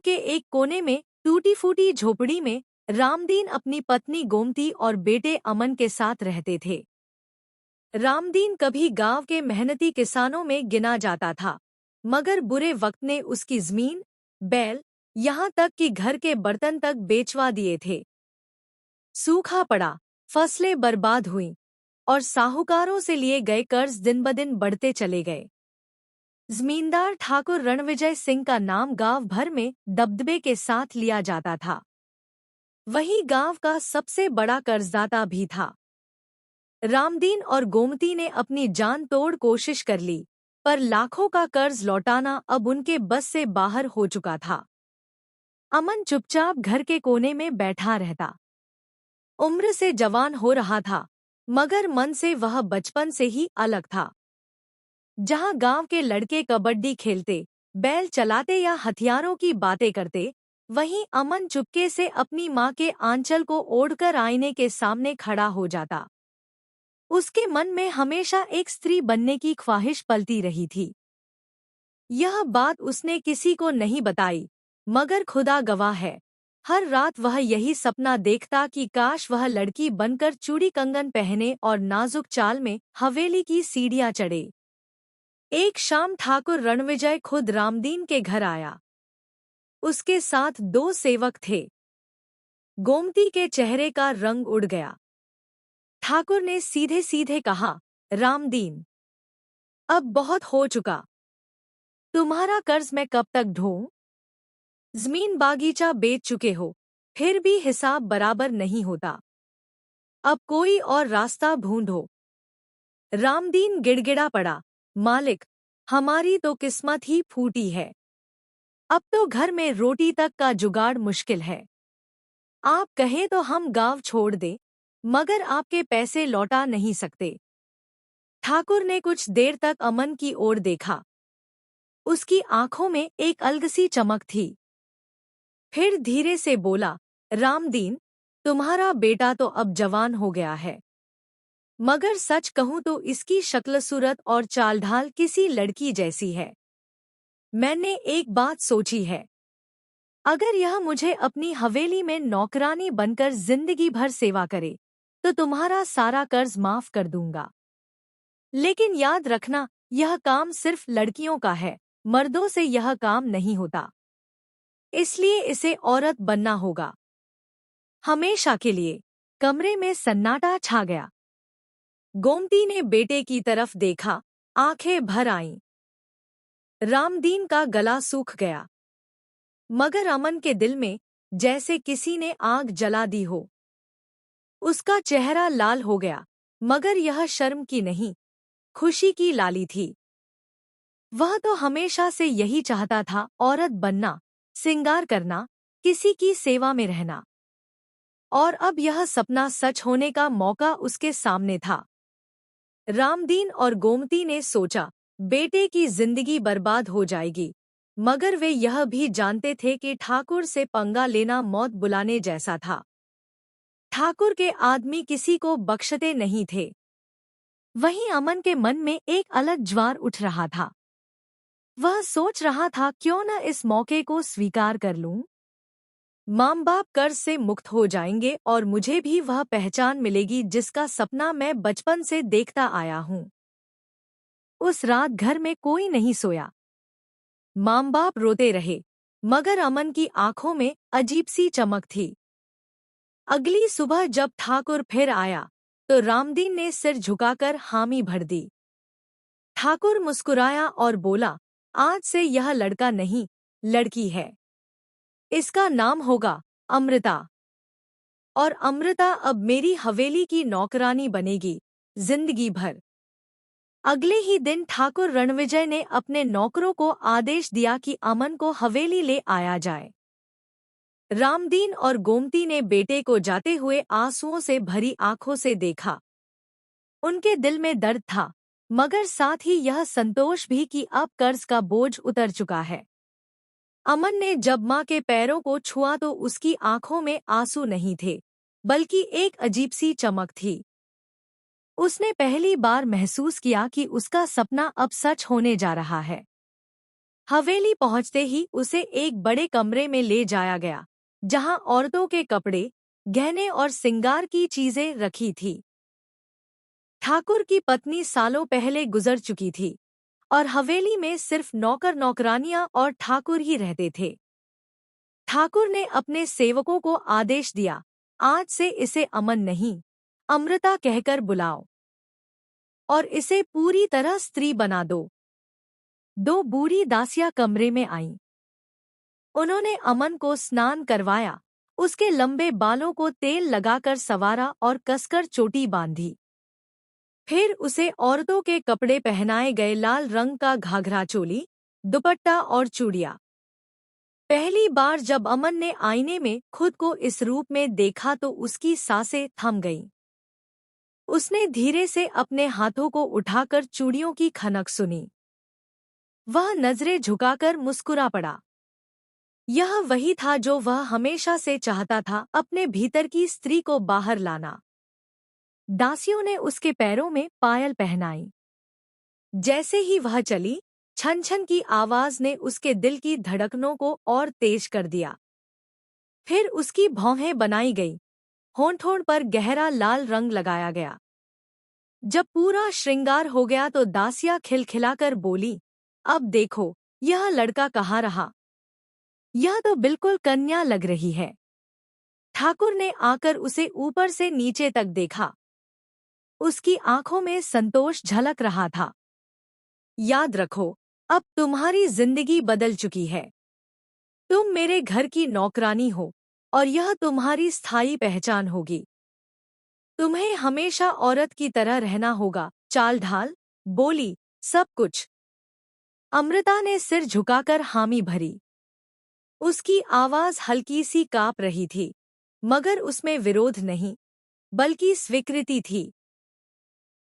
के एक कोने में टूटी फूटी झोपड़ी में रामदीन अपनी पत्नी गोमती और बेटे अमन के साथ रहते थे। रामदीन कभी गांव के मेहनती किसानों में गिना जाता था, मगर बुरे वक्त ने उसकी जमीन, बैल, यहाँ तक कि घर के बर्तन तक बेचवा दिए थे। सूखा पड़ा, फसलें बर्बाद हुईं और साहूकारों से लिए गए कर्ज दिन ब दिन बढ़ते चले गए। जमींदार ठाकुर रणविजय सिंह का नाम गांव भर में दबदबे के साथ लिया जाता था। वही गांव का सबसे बड़ा कर्जदाता भी था। रामदीन और गोमती ने अपनी जान तोड़ कोशिश कर ली, पर लाखों का कर्ज लौटाना अब उनके बस से बाहर हो चुका था। अमन चुपचाप घर के कोने में बैठा रहता। उम्र से जवान हो रहा था, मगर मन से वह बचपन से ही अलग था। जहां गांव के लड़के कबड्डी खेलते, बैल चलाते या हथियारों की बातें करते, वहीं अमन चुपके से अपनी माँ के आंचल को ओढ़कर आईने के सामने खड़ा हो जाता। उसके मन में हमेशा एक स्त्री बनने की ख्वाहिश पलती रही थी। यह बात उसने किसी को नहीं बताई, मगर खुदा गवाह है, हर रात वह यही सपना देखता कि काश वह लड़की बनकर चूड़ी कंगन पहने और नाजुक चाल में हवेली की सीढ़ियां चढ़े। एक शाम ठाकुर रणविजय खुद रामदीन के घर आया। उसके साथ 2 सेवक थे। गोमती के चेहरे का रंग उड़ गया। ठाकुर ने सीधे सीधे कहा, रामदीन, अब बहुत हो चुका। तुम्हारा कर्ज मैं कब तक ढोऊं? जमीन बागीचा बेच चुके हो, फिर भी हिसाब बराबर नहीं होता। अब कोई और रास्ता ढूंढो। रामदीन गिड़गिड़ा पड़ा, मालिक, हमारी तो किस्मत ही फूटी है। अब तो घर में रोटी तक का जुगाड़ मुश्किल है। आप कहें तो हम गांव छोड़ दें, मगर आपके पैसे लौटा नहीं सकते। ठाकुर ने कुछ देर तक अमन की ओर देखा। उसकी आंखों में एक अलग सी चमक थी। फिर धीरे से बोला, रामदीन, तुम्हारा बेटा तो अब जवान हो गया है, मगर सच कहूं तो इसकी शक्ल सूरत और चाल ढाल किसी लड़की जैसी है। मैंने एक बात सोची है, अगर यह मुझे अपनी हवेली में नौकरानी बनकर जिंदगी भर सेवा करे, तो तुम्हारा सारा कर्ज माफ कर दूंगा। लेकिन याद रखना, यह काम सिर्फ लड़कियों का है, मर्दों से यह काम नहीं होता। इसलिए इसे औरत बनना होगा। हमेशा के लिए। कमरे में सन्नाटा छा गया। गोमती ने बेटे की तरफ देखा, आंखें भर आईं। रामदीन का गला सूख गया, मगर अमन के दिल में जैसे किसी ने आग जला दी हो। उसका चेहरा लाल हो गया, मगर यह शर्म की नहीं, खुशी की लाली थी। वह तो हमेशा से यही चाहता था, औरत बनना, सिंगार करना, किसी की सेवा में रहना। और अब यह सपना सच होने का मौका उसके सामने था। रामदीन और गोमती ने सोचा, बेटे की जिंदगी बर्बाद हो जाएगी, मगर वे यह भी जानते थे कि ठाकुर से पंगा लेना मौत बुलाने जैसा था। ठाकुर के आदमी किसी को बख्शते नहीं थे। वहीं अमन के मन में एक अलग ज्वार उठ रहा था। वह सोच रहा था, क्यों न इस मौके को स्वीकार कर लूं। माँ बाप कर्ज से मुक्त हो जाएंगे और मुझे भी वह पहचान मिलेगी जिसका सपना मैं बचपन से देखता आया हूँ। उस रात घर में कोई नहीं सोया। माँ बाप रोते रहे, मगर अमन की आंखों में अजीब सी चमक थी। अगली सुबह जब ठाकुर फिर आया, तो रामदीन ने सिर झुकाकर हामी भर दी। ठाकुर मुस्कुराया और बोला, आज से यह लड़का नहीं, लड़की है। इसका नाम होगा अमृता। और अमृता अब मेरी हवेली की नौकरानी बनेगी, जिंदगी भर। अगले ही दिन ठाकुर रणविजय ने अपने नौकरों को आदेश दिया कि अमन को हवेली ले आया जाए। रामदीन और गोमती ने बेटे को जाते हुए आंसुओं से भरी आंखों से देखा। उनके दिल में दर्द था, मगर साथ ही यह संतोष भी कि अब कर्ज का बोझ उतर चुका है। अमन ने जब माँ के पैरों को छुआ तो उसकी आंखों में आंसू नहीं थे, बल्कि एक अजीब सी चमक थी। उसने पहली बार महसूस किया कि उसका सपना अब सच होने जा रहा है। हवेली पहुंचते ही उसे एक बड़े कमरे में ले जाया गया, जहां औरतों के कपड़े, गहने और सिंगार की चीजें रखी थी। ठाकुर की पत्नी सालों पहले गुजर चुकी थी और हवेली में सिर्फ नौकर नौकरानियां और ठाकुर ही रहते थे। ठाकुर ने अपने सेवकों को आदेश दिया, आज से इसे अमन नहीं, अमृता कहकर बुलाओ और इसे पूरी तरह स्त्री बना दो। दो बूढ़ी दासियां कमरे में आईं। उन्होंने अमन को स्नान करवाया, उसके लंबे बालों को तेल लगाकर संवारा और कसकर चोटी बांधी। फिर उसे औरतों के कपड़े पहनाए गए, लाल रंग का घाघरा चोली, दुपट्टा और चूड़ियां। पहली बार जब अमन ने आईने में खुद को इस रूप में देखा तो उसकी सांसें थम गईं। उसने धीरे से अपने हाथों को उठाकर चूड़ियों की खनक सुनी। वह नजरें झुकाकर मुस्कुरा पड़ा। यह वही था जो वह हमेशा से चाहता था, अपने भीतर की स्त्री को बाहर लाना। दासियों ने उसके पैरों में पायल पहनाई। जैसे ही वह चली, छन छन की आवाज ने उसके दिल की धड़कनों को और तेज कर दिया। फिर उसकी भौहें बनाई गई, होंठ पर गहरा लाल रंग लगाया गया। जब पूरा श्रृंगार हो गया तो दासियां खिलखिलाकर बोली, अब देखो यह लड़का कहाँ रहा, यह तो बिल्कुल कन्या लग रही है। ठाकुर ने आकर उसे ऊपर से नीचे तक देखा। उसकी आंखों में संतोष झलक रहा था। याद रखो, अब तुम्हारी जिंदगी बदल चुकी है। तुम मेरे घर की नौकरानी हो और यह तुम्हारी स्थायी पहचान होगी। तुम्हें हमेशा औरत की तरह रहना होगा। चाल ढाल, बोली, सब कुछ। अमृता ने सिर झुकाकर हामी भरी। उसकी आवाज हल्की सी कांप रही थी, मगर उसमें विरोध नहीं, बल्कि स्वीकृति थी।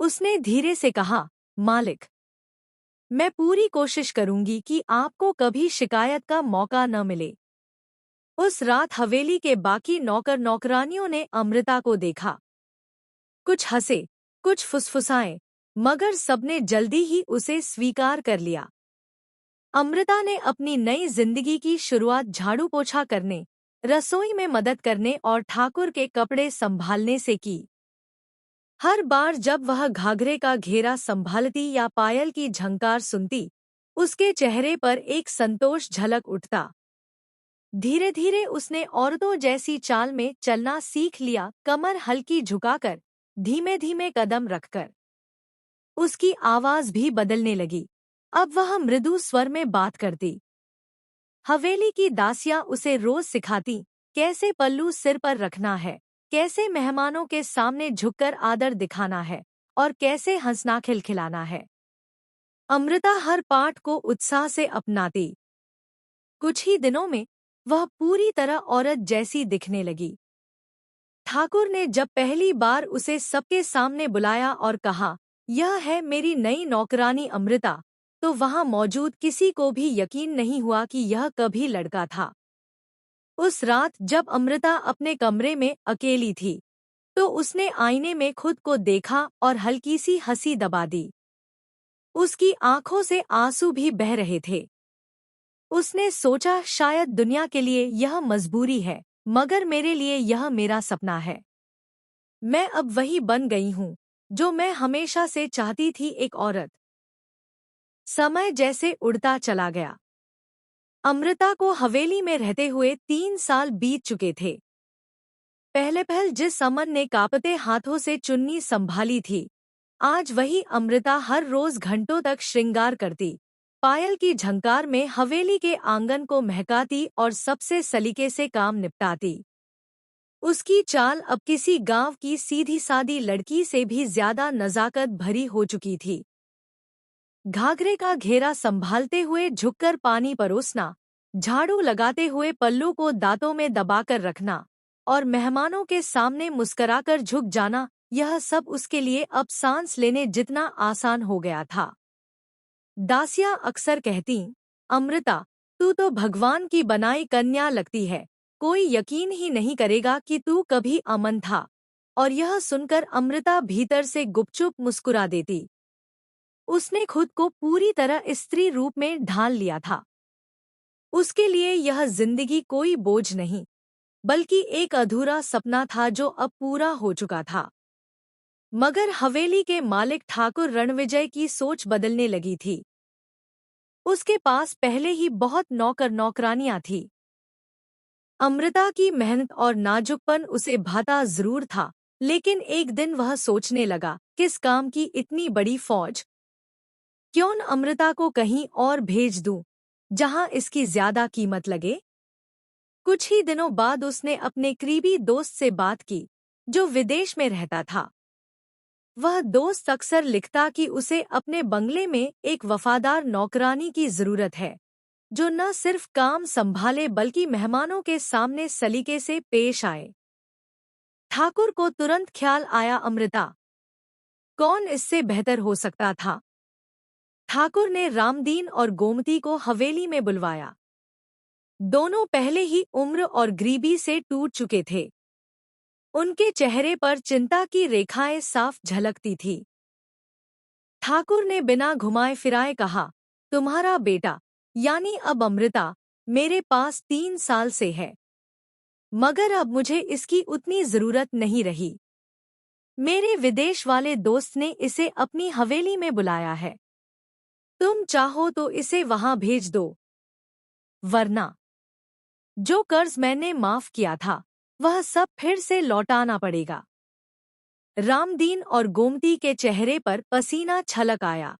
उसने धीरे से कहा, मालिक, मैं पूरी कोशिश करूंगी कि आपको कभी शिकायत का मौका न मिले। उस रात हवेली के बाकी नौकर नौकरानियों ने अमृता को देखा। कुछ हंसे, कुछ फुसफुसाए, मगर सबने जल्दी ही उसे स्वीकार कर लिया। अमृता ने अपनी नई जिंदगी की शुरुआत झाड़ू पोछा करने, रसोई में मदद करने और ठाकुर के कपड़े संभालने से की। हर बार जब वह घाघरे का घेरा संभालती या पायल की झंकार सुनती, उसके चेहरे पर एक संतोष झलक उठता। धीरे धीरे उसने औरतों जैसी चाल में चलना सीख लिया, कमर हल्की झुकाकर, धीमे धीमे कदम रखकर। उसकी आवाज भी बदलने लगी। अब वह मृदु स्वर में बात करती। हवेली की दासियां उसे रोज सिखाती, कैसे पल्लू सिर पर रखना है, कैसे मेहमानों के सामने झुककर आदर दिखाना है और कैसे हंसना खिलखिलाना है। अमृता हर पाठ को उत्साह से अपनाती। कुछ ही दिनों में वह पूरी तरह औरत जैसी दिखने लगी। ठाकुर ने जब पहली बार उसे सबके सामने बुलाया और कहा, यह है मेरी नई नौकरानी अमृता, तो वहां मौजूद किसी को भी यकीन नहीं हुआ कि यह कभी लड़का था। उस रात जब अमृता अपने कमरे में अकेली थी, तो उसने आईने में खुद को देखा और हल्की सी हंसी दबा दी। उसकी आंखों से आंसू भी बह रहे थे। उसने सोचा, शायद दुनिया के लिए यह मजबूरी है, मगर मेरे लिए यह मेरा सपना है। मैं अब वही बन गई हूँ जो मैं हमेशा से चाहती थी, एक औरत। समय जैसे उड़ता चला गया। अमृता को हवेली में रहते हुए 3 साल बीत चुके थे। पहले जिस अमन ने कांपते हाथों से चुन्नी संभाली थी, आज वही अमृता हर रोज घंटों तक श्रृंगार करती, पायल की झंकार में हवेली के आंगन को महकाती और सबसे सलीके से काम निपटाती। उसकी चाल अब किसी गांव की सीधी सादी लड़की से भी ज्यादा नजाकत भरी हो चुकी थी। घाघरे का घेरा संभालते हुए झुककर पानी परोसना, झाड़ू लगाते हुए पल्लू को दांतों में दबाकर रखना और मेहमानों के सामने मुस्कुराकर झुक जाना, यह सब उसके लिए अब सांस लेने जितना आसान हो गया था। दासियां अक्सर कहती, अमृता, तू तो भगवान की बनाई कन्या लगती है, कोई यकीन ही नहीं करेगा कि तू कभी अमन था। और यह सुनकर अमृता भीतर से गुपचुप मुस्कुरा देती। उसने खुद को पूरी तरह स्त्री रूप में ढाल लिया था। उसके लिए यह जिंदगी कोई बोझ नहीं, बल्कि एक अधूरा सपना था जो अब पूरा हो चुका था। मगर हवेली के मालिक ठाकुर रणविजय की सोच बदलने लगी थी। उसके पास पहले ही बहुत नौकर नौकरानियां थी। अमृता की मेहनत और नाजुकपन उसे भाता जरूर था, लेकिन एक दिन वह सोचने लगा, किस काम की इतनी बड़ी फौज? क्यों न अमृता को कहीं और भेज दूं, जहां इसकी ज्यादा कीमत लगे? कुछ ही दिनों बाद उसने अपने करीबी दोस्त से बात की, जो विदेश में रहता था। वह दोस्त अक्सर लिखता कि उसे अपने बंगले में एक वफादार नौकरानी की जरूरत है, जो न सिर्फ काम संभाले बल्कि मेहमानों के सामने सलीके से पेश आए। ठाकुर को तुरंत ख्याल आया, अमृता कौन इससे बेहतर हो सकता था? ठाकुर ने रामदीन और गोमती को हवेली में बुलवाया। दोनों पहले ही उम्र और गरीबी से टूट चुके थे। उनके चेहरे पर चिंता की रेखाएं साफ झलकती थी। ठाकुर ने बिना घुमाए फिराए कहा, तुम्हारा बेटा यानी अब अमृता मेरे पास 3 साल से है, मगर अब मुझे इसकी उतनी जरूरत नहीं रही। मेरे विदेश वाले दोस्त ने इसे अपनी हवेली में बुलाया है। तुम चाहो तो इसे वहां भेज दो, वरना जो कर्ज मैंने माफ किया था वह सब फिर से लौटाना पड़ेगा। रामदीन और गोमती के चेहरे पर पसीना छलक आया।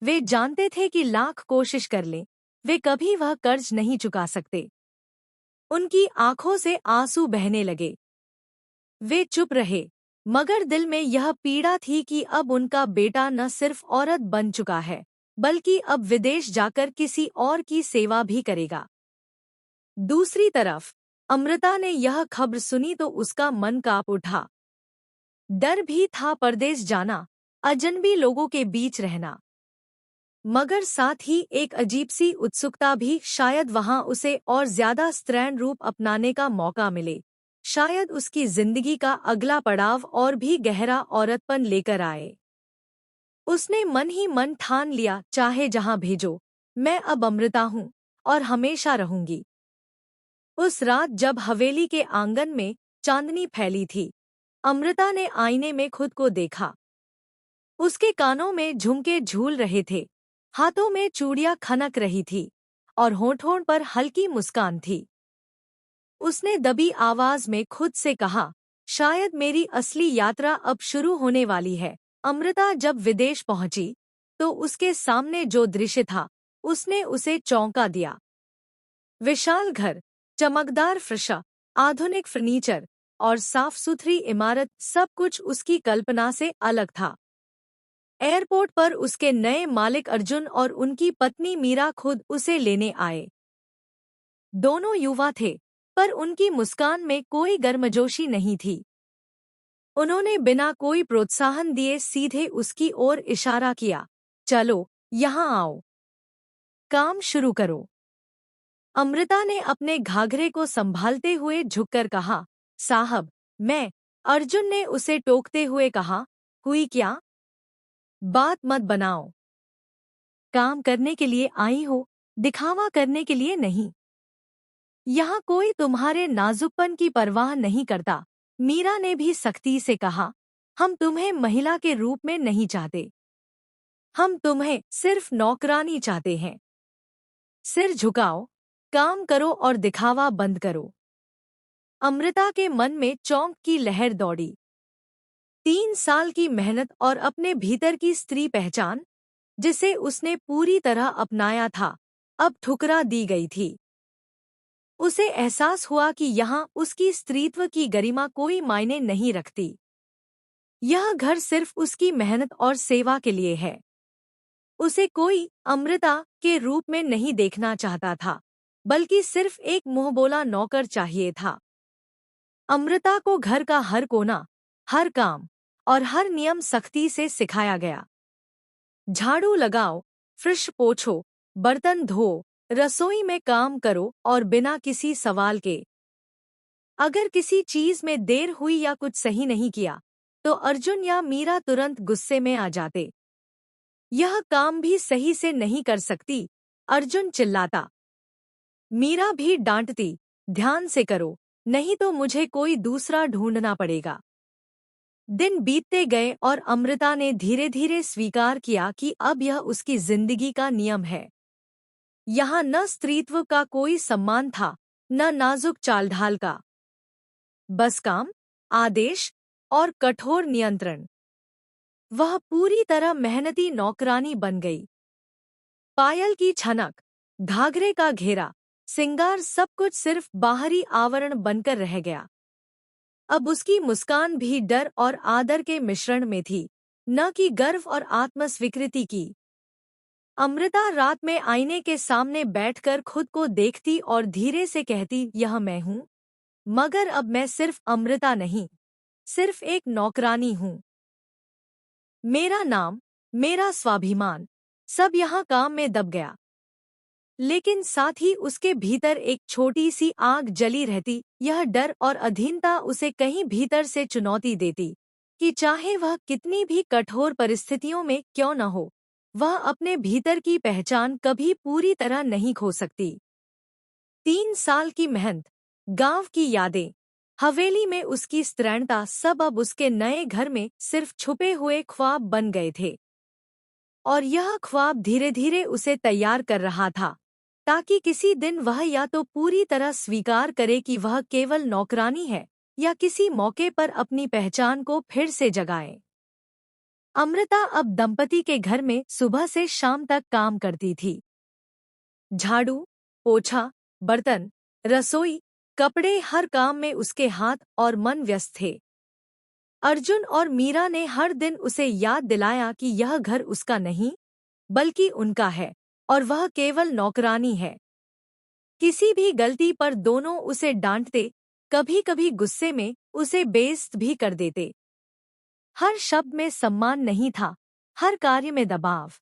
वे जानते थे कि लाख कोशिश कर लें, वे कभी वह कर्ज नहीं चुका सकते। उनकी आंखों से आंसू बहने लगे। वे चुप रहे, मगर दिल में यह पीड़ा थी कि अब उनका बेटा न सिर्फ औरत बन चुका है, बल्कि अब विदेश जाकर किसी और की सेवा भी करेगा। दूसरी तरफ अमृता ने यह खबर सुनी तो उसका मन कांप उठा। डर भी था परदेश जाना, अजनबी लोगों के बीच रहना, मगर साथ ही एक अजीब सी उत्सुकता भी, शायद वहां उसे और ज्यादा स्त्रैण रूप अपनाने का मौका मिले। शायद उसकी जिंदगी का अगला पड़ाव और भी गहरा औरतपन लेकर आए। उसने मन ही मन ठान लिया, चाहे जहां भेजो, मैं अब अमृता हूं और हमेशा रहूंगी। उस रात जब हवेली के आंगन में चांदनी फैली थी, अमृता ने आईने में खुद को देखा। उसके कानों में झुमके झूल रहे थे, हाथों में चूड़ियां खनक रही थी और होठों पर हल्की मुस्कान थी। उसने दबी आवाज में खुद से कहा, शायद मेरी असली यात्रा अब शुरू होने वाली है। अमृता जब विदेश पहुंची तो उसके सामने जो दृश्य था उसने उसे चौंका दिया। विशाल घर, चमकदार फर्श, आधुनिक फर्नीचर और साफ सुथरी इमारत, सब कुछ उसकी कल्पना से अलग था। एयरपोर्ट पर उसके नए मालिक अर्जुन और उनकी पत्नी मीरा खुद उसे लेने आए। दोनों युवा थे, पर उनकी मुस्कान में कोई गर्मजोशी नहीं थी। उन्होंने बिना कोई प्रोत्साहन दिए सीधे उसकी ओर इशारा किया, चलो यहाँ आओ, काम शुरू करो। अमृता ने अपने घाघरे को संभालते हुए झुककर कहा, साहब मैं। अर्जुन ने उसे टोकते हुए कहा, हुई क्या बात, मत बनाओ। काम करने के लिए आई हो, दिखावा करने के लिए नहीं। यहाँ कोई तुम्हारे नाजुकपन की परवाह नहीं करता। मीरा ने भी सख्ती से कहा, हम तुम्हें महिला के रूप में नहीं चाहते, हम तुम्हें सिर्फ नौकरानी चाहते हैं। सिर झुकाओ, काम करो और दिखावा बंद करो। अमृता के मन में चौंक की लहर दौड़ी। 3 साल की मेहनत और अपने भीतर की स्त्री पहचान, जिसे उसने पूरी तरह अपनाया था, अब ठुकरा दी गई थी। उसे एहसास हुआ कि यहाँ उसकी स्त्रीत्व की गरिमा कोई मायने नहीं रखती। यह घर सिर्फ उसकी मेहनत और सेवा के लिए है। उसे कोई अमृता के रूप में नहीं देखना चाहता था, बल्कि सिर्फ एक मुंहबोला नौकर चाहिए था। अमृता को घर का हर कोना, हर काम और हर नियम सख्ती से सिखाया गया। झाड़ू लगाओ, फर्श पोछो, बर्तन धो, रसोई में काम करो और बिना किसी सवाल के। अगर किसी चीज में देर हुई या कुछ सही नहीं किया, तो अर्जुन या मीरा तुरंत गुस्से में आ जाते। यह काम भी सही से नहीं कर सकती, अर्जुन चिल्लाता। मीरा भी डांटती, ध्यान से करो, नहीं तो मुझे कोई दूसरा ढूंढना पड़ेगा। दिन बीतते गए और अमृता ने धीरे धीरे स्वीकार किया कि अब यह उसकी जिंदगी का नियम है। यहाँ न स्त्रीत्व का कोई सम्मान था, न नाजुक चालढाल का। बस काम, आदेश और कठोर नियंत्रण। वह पूरी तरह मेहनती नौकरानी बन गई। पायल की छनक, घाघरे का घेरा, सिंगार सब कुछ सिर्फ बाहरी आवरण बनकर रह गया। अब उसकी मुस्कान भी डर और आदर के मिश्रण में थी, न कि गर्व और आत्मस्वीकृति की। अमृता रात में आईने के सामने बैठकर खुद को देखती और धीरे से कहती, यह मैं हूँ, मगर अब मैं सिर्फ अमृता नहीं, सिर्फ एक नौकरानी हूँ। मेरा नाम, मेरा स्वाभिमान, सब यहाँ काम में दब गया। लेकिन साथ ही उसके भीतर एक छोटी सी आग जली रहती, यह डर और अधीनता उसे कहीं भीतर से चुनौती देती कि चाहे वह कितनी भी कठोर परिस्थितियों में क्यों न हो, वह अपने भीतर की पहचान कभी पूरी तरह नहीं खो सकती। 3 साल की मेहनत, गांव की यादें, हवेली में उसकी स्त्रैणता सब अब उसके नए घर में सिर्फ छुपे हुए ख्वाब बन गए थे। और यह ख्वाब धीरे धीरे उसे तैयार कर रहा था, ताकि किसी दिन वह या तो पूरी तरह स्वीकार करे कि वह केवल नौकरानी है, या किसी मौके पर अपनी पहचान को फिर से जगाए। अमृता अब दंपति के घर में सुबह से शाम तक काम करती थी। झाड़ू, पोछा, बर्तन, रसोई, कपड़े, हर काम में उसके हाथ और मन व्यस्त थे। अर्जुन और मीरा ने हर दिन उसे याद दिलाया कि यह घर उसका नहीं, बल्कि उनका है, और वह केवल नौकरानी है। किसी भी गलती पर दोनों उसे डांटते, कभी-कभी गुस्से में उसे बेइज्जत भी कर देते। हर शब्द में सम्मान नहीं था, हर कार्य में दबाव।